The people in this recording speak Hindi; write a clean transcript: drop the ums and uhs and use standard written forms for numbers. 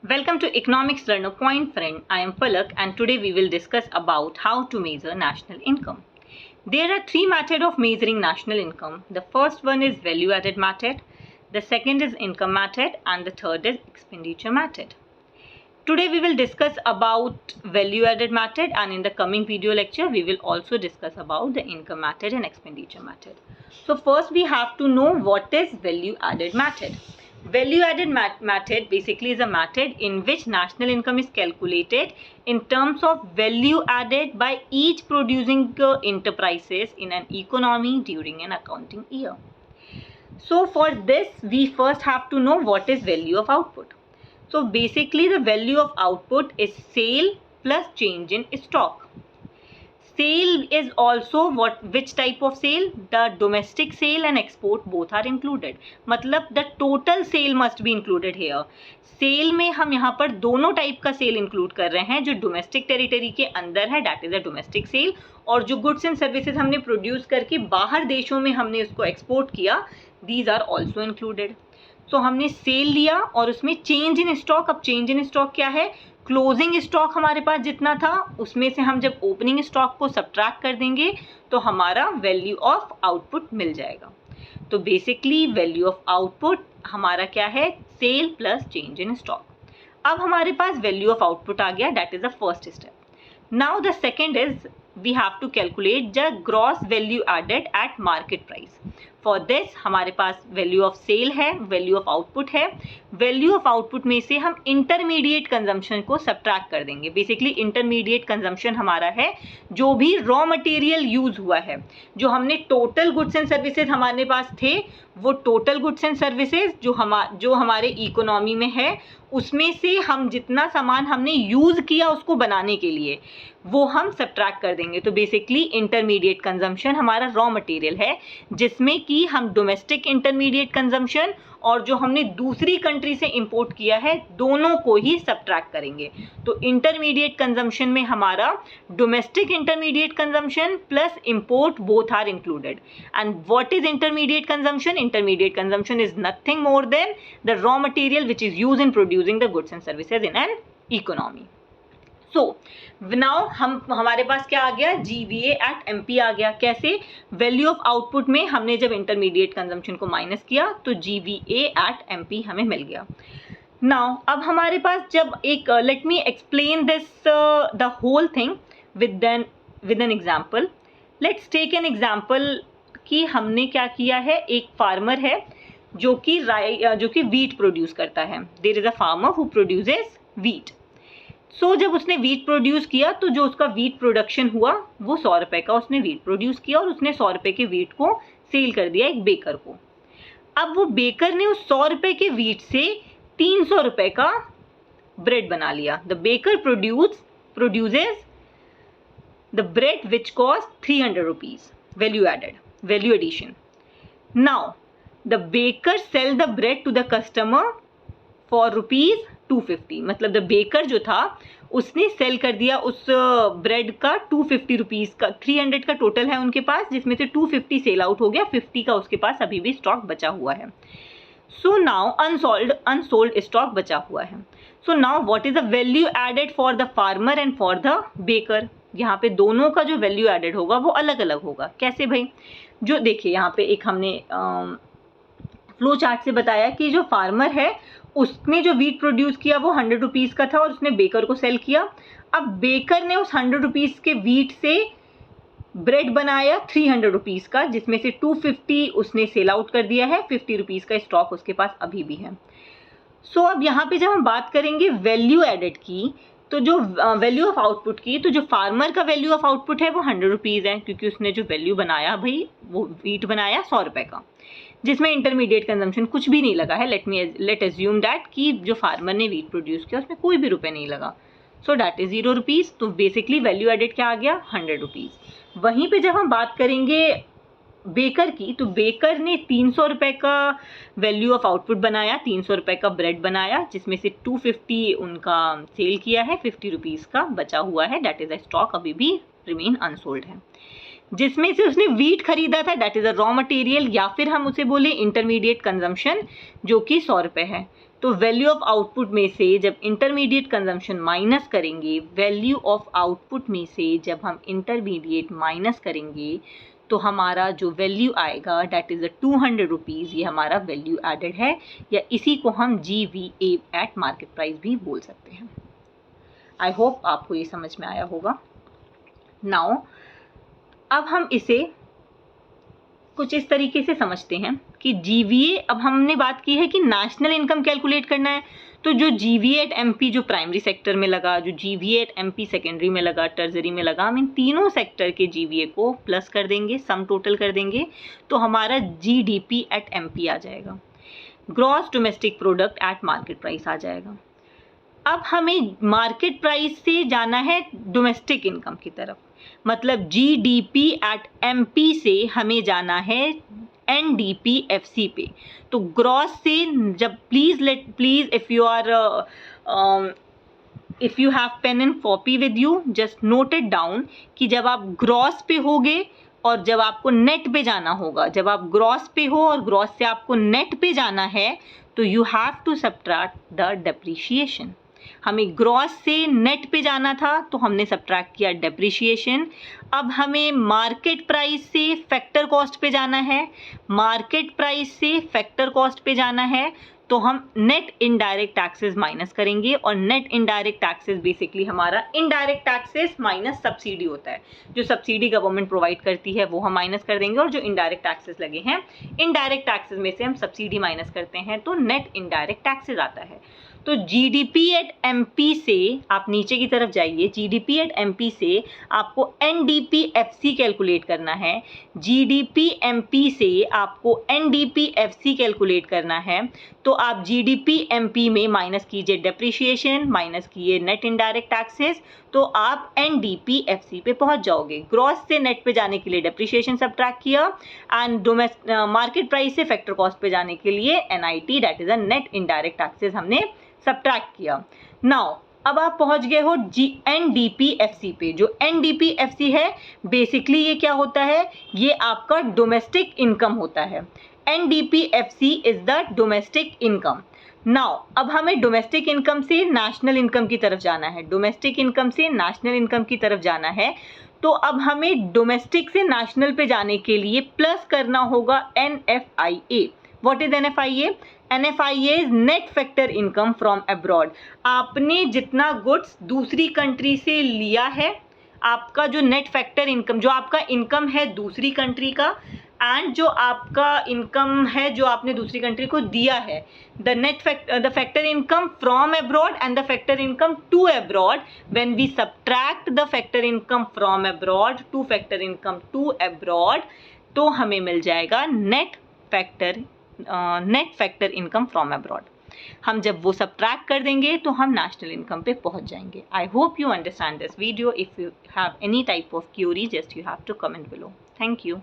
Welcome to Economics Learner Point friend. I am Palak and today we will discuss about how to measure national income. There are three methods of measuring national income. The first one is value added method, the second is income method and the third is expenditure method. Today we will discuss about value added method and in the coming video lecture we will also discuss about the income method and expenditure method. So first we have to know what is value added method. Value added method basically is a method in which national income is calculated in terms of value added by each producing enterprises in an economy during an accounting year. So for this we first have to know what is value of output. So basically the value of output is sale plus change in stock. Sale is also which type of sale? The domestic sale and export both are included. मतलब the total sale must be included here. Sale में हम यहाँ पर दोनों टाइप का सेल इंक्लूड कर रहे हैं. जो डोमेस्टिक टेरिटरी के अंदर है that is a domestic sale, और जो गुड्स एंड सर्विसेज हमने प्रोड्यूस करके बाहर देशों में हमने उसको एक्सपोर्ट किया, these are also included. So हमने सेल लिया और उसमें चेंज इन स्टॉक. अब चेंज इन स्टॉक क्या है? क्लोजिंग स्टॉक हमारे पास जितना था उसमें से हम जब ओपनिंग स्टॉक को सब्ट्रैक्ट कर देंगे तो हमारा वैल्यू ऑफ आउटपुट मिल जाएगा. तो बेसिकली वैल्यू ऑफ आउटपुट हमारा क्या है? Sale plus change in stock. अब हमारे पास वैल्यू ऑफ आउटपुट आ गया, that is the first step. Now the second is we have to calculate the gross value added at market price. For this हमारे पास वैल्यू ऑफ सेल है, वैल्यू ऑफ आउटपुट है. वैल्यू ऑफ आउटपुट में से हम इंटरमीडिएट कंजम्पशन को सब्ट्रैक्ट कर देंगे. बेसिकली इंटरमीडिएट कंजम्पशन हमारा है जो भी रॉ मटेरियल यूज हुआ है. जो हमने टोटल गुड्स एंड सर्विसेज हमारे पास थे, वो टोटल गुड्स एंड सर्विसेज जो हमारे इकोनॉमी में है उसमें से हम जितना सामान हमने यूज किया उसको बनाने के लिए वो हम सब्ट्रैक्ट कर देंगे. तो बेसिकली इंटरमीडिएट कंजम्पशन हमारा रॉ मटेरियल है जिसमें कि हम डोमेस्टिक इंटरमीडिएट कंजम्पशन और जो हमने दूसरी कंट्री से इंपोर्ट किया है दोनों को ही सब्ट्रैक्ट करेंगे. तो इंटरमीडिएट कंजम्पशन में हमारा domestic intermediate consumption plus import both are included. And what is intermediate consumption? Intermediate consumption is nothing more than the raw material which is used in producing the goods and services in an economy. So now हमारे पास क्या आ गया? GVA एट MP आ गया. कैसे? वैल्यू ऑफ आउटपुट में हमने जब इंटरमीडिएट कंजम्पशन को माइनस किया तो GVA एट MP हमें मिल गया. नाउ अब हमारे पास जब एक let me explain this the whole thing with an example. Let's take an example कि हमने क्या किया है. एक फार्मर है जो कि वीट प्रोड्यूस करता है. There is a farmer who produces wheat. So जब उसने वीट प्रोड्यूस किया तो जो उसका वीट प्रोडक्शन हुआ वो 100 रुपये का उसने वीट प्रोड्यूस किया और उसने 100 रुपये के वीट को सेल कर दिया एक बेकर को. अब वो बेकर ने उस 100 रुपये के वीट से 300 रुपये का ब्रेड बना लिया. The baker produces the bread which cost 300 rupees. Value addition. Now the baker sell the bread to the customer for rupees 250. मतलब द बेकर जो था उसने सेल कर दिया उस ब्रेड का 250 रुपीज़ का. 300 का टोटल है उनके पास जिसमें से 250 सेल आउट हो गया, 50 का उसके पास अभी भी स्टॉक बचा हुआ है. सो नाउ अनसोल्ड स्टॉक बचा हुआ है. So now what is the value added for the farmer and for the baker? यहाँ पे दोनों का जो वैल्यू एडेड होगा वो अलग अलग होगा. कैसे भाई? जो देखिए यहाँ पे एक हमने फ्लो चार्ट से बताया कि जो फार्मर है उसने जो वीट प्रोड्यूस किया वो 100 रुपीज़ का था और उसने बेकर को सेल किया. अब बेकर ने उस 100 रुपीज़ के वीट से ब्रेड बनाया 300 रुपीज़ का जिसमें से 250 उसने सेल आउट कर दिया है. 50 रुपीज़ का स्टॉक उसके पास अभी भी है. सो अब यहाँ पे जब हम बात करेंगे वैल्यू एडेड की तो जो वैल्यू ऑफ आउटपुट की, तो जो फार्मर का वैल्यू ऑफ आउटपुट है वो 100 रुपीज़ है क्योंकि उसने जो वैल्यू बनाया भाई वो वीट बनाया 100 रुपये का जिसमें इंटरमीडिएट कंजम्पशन कुछ भी नहीं लगा है. लेट एज्यूम दैट कि जो फार्मर ने वीट प्रोड्यूस किया उसमें कोई भी रुपए नहीं लगा. So that is 0 rupees. तो बेसिकली वैल्यू एडेड क्या आ गया? 100 रुपीज़. वहीं पे जब हम बात करेंगे बेकर की तो बेकर ने 300 रुपये का वैल्यू ऑफ आउटपुट बनाया, 300 रुपये का ब्रेड बनाया जिसमें से 250 उनका सेल किया है, 50 रुपीज़ का बचा हुआ है. दैट इज अ स्टॉक अभी भी रिमेन अनसोल्ड है. जिसमें से उसने वीट खरीदा था, that is a raw material, या फिर हम उसे बोले इंटरमीडिएट कंजम्पशन जो कि 100 रुपये है। तो वैल्यू ऑफ आउटपुट में से जब इंटरमीडिएट कंजम्पशन माइनस करेंगे, वैल्यू ऑफ आउटपुट में से जब हम इंटरमीडिएट माइनस करेंगे तो हमारा जो वैल्यू आएगा दैट इज़ 200 रुपीज़, ये हमारा वैल्यू एडेड है, या इसी को हम GVA एट मार्केट प्राइस भी बोल सकते हैं। आई होप आपको ये समझ में आया होगा। नाउ अब हम इसे कुछ इस तरीके से समझते हैं कि GVA, अब हमने बात की है कि नेशनल इनकम कैलकुलेट करना है, तो जो GVA एट MP जो प्राइमरी सेक्टर में लगा, जो GVA एट MP सेकेंडरी में लगा, टर्जरी में लगा, हम इन तीनों सेक्टर के GVA को प्लस कर देंगे, सम टोटल कर देंगे, तो हमारा GDP एट MP आ जाएगा, gross domestic product at market price आ जाएगा। अब हमें मार्केट प्राइस से जाना है डोमेस्टिक इनकम की तरफ, मतलब GDP एट MP से हमें जाना है NDP FC पे। तो ग्रॉस से जब please if you have pen and copy with you, just note it down कि जब आप ग्रॉस पे होगे और जब आपको नेट पे जाना होगा, जब आप ग्रॉस पे हो और ग्रॉस से आपको नेट पे जाना है, तो you have to subtract the depreciation. हमें ग्रॉस से नेट पे जाना था तो हमने सब्ट्रैक्ट किया डेप्रिशिएशन। अब हमें मार्केट प्राइस से फैक्टर कॉस्ट पे जाना है, मार्केट प्राइस से फैक्टर कॉस्ट पे जाना है, तो हम नेट इनडायरेक्ट टैक्सेस माइनस करेंगे, और नेट इनडायरेक्ट टैक्सेस बेसिकली हमारा इनडायरेक्ट टैक्सेस माइनस सब्सिडी होता है, जो सब्सिडी गवर्नमेंट प्रोवाइड करती है वो हम माइनस कर देंगे, और जो इनडायरेक्ट टैक्सेस लगे हैं, इनडायरेक्ट टैक्सेस में से हम सब्सिडी माइनस करते हैं तो नेट इनडायरेक्ट टैक्सेस आता है। तो GDP एट MP से आप नीचे की तरफ जाइए, GDP एट MP से आपको NDP FC कैलकुलेट करना है, GDP MP से आपको NDP FC कैलकुलेट करना है, तो आप GDP MP में माइनस कीजिए डेप्रिशिएशन, माइनस कीजिए नेट इनडायरेक्ट टैक्सेस, तो आप NDP FC पे पहुंच जाओगे। ग्रॉस से नेट पे जाने के लिए डेप्रिशिएशन सब्ट्रैक्ट किया, एंड मार्केट प्राइस से फैक्टर कॉस्ट पे जाने के लिए NIT that is a net indirect taxes हमने सब्ट्रैक्ट किया। नाउ अब आप पहुंच गए हो NDP FC पे। जो NDP FC है बेसिकली ये क्या होता है, ये आपका डोमेस्टिक इनकम होता है। NDP FC is the domestic income. Now अब हमें डोमेस्टिक इनकम से नेशनल इनकम की तरफ जाना है, डोमेस्टिक इनकम से नेशनल इनकम की तरफ जाना है, तो अब हमें डोमेस्टिक से नेशनल पे जाने के लिए प्लस करना होगा NFIA। What is NFIA? NFIA is net factor income from abroad. आपने जितना गुड्स दूसरी कंट्री से लिया है, आपका जो नेट फैक्टर इनकम, जो आपका इनकम है दूसरी कंट्री का, एंड जो आपका इनकम है जो आपने दूसरी कंट्री को दिया है, the factor income from abroad and the factor income to abroad, when we subtract the factor income from abroad to factor income to abroad, तो हमें मिल जाएगा net factor income from abroad. हम जब वो सब्ट्रैक्ट कर देंगे तो हम नेशनल इनकम पे पहुंच जाएंगे। I hope you understand this video. If you have any type of query, just you have to comment below. Thank you.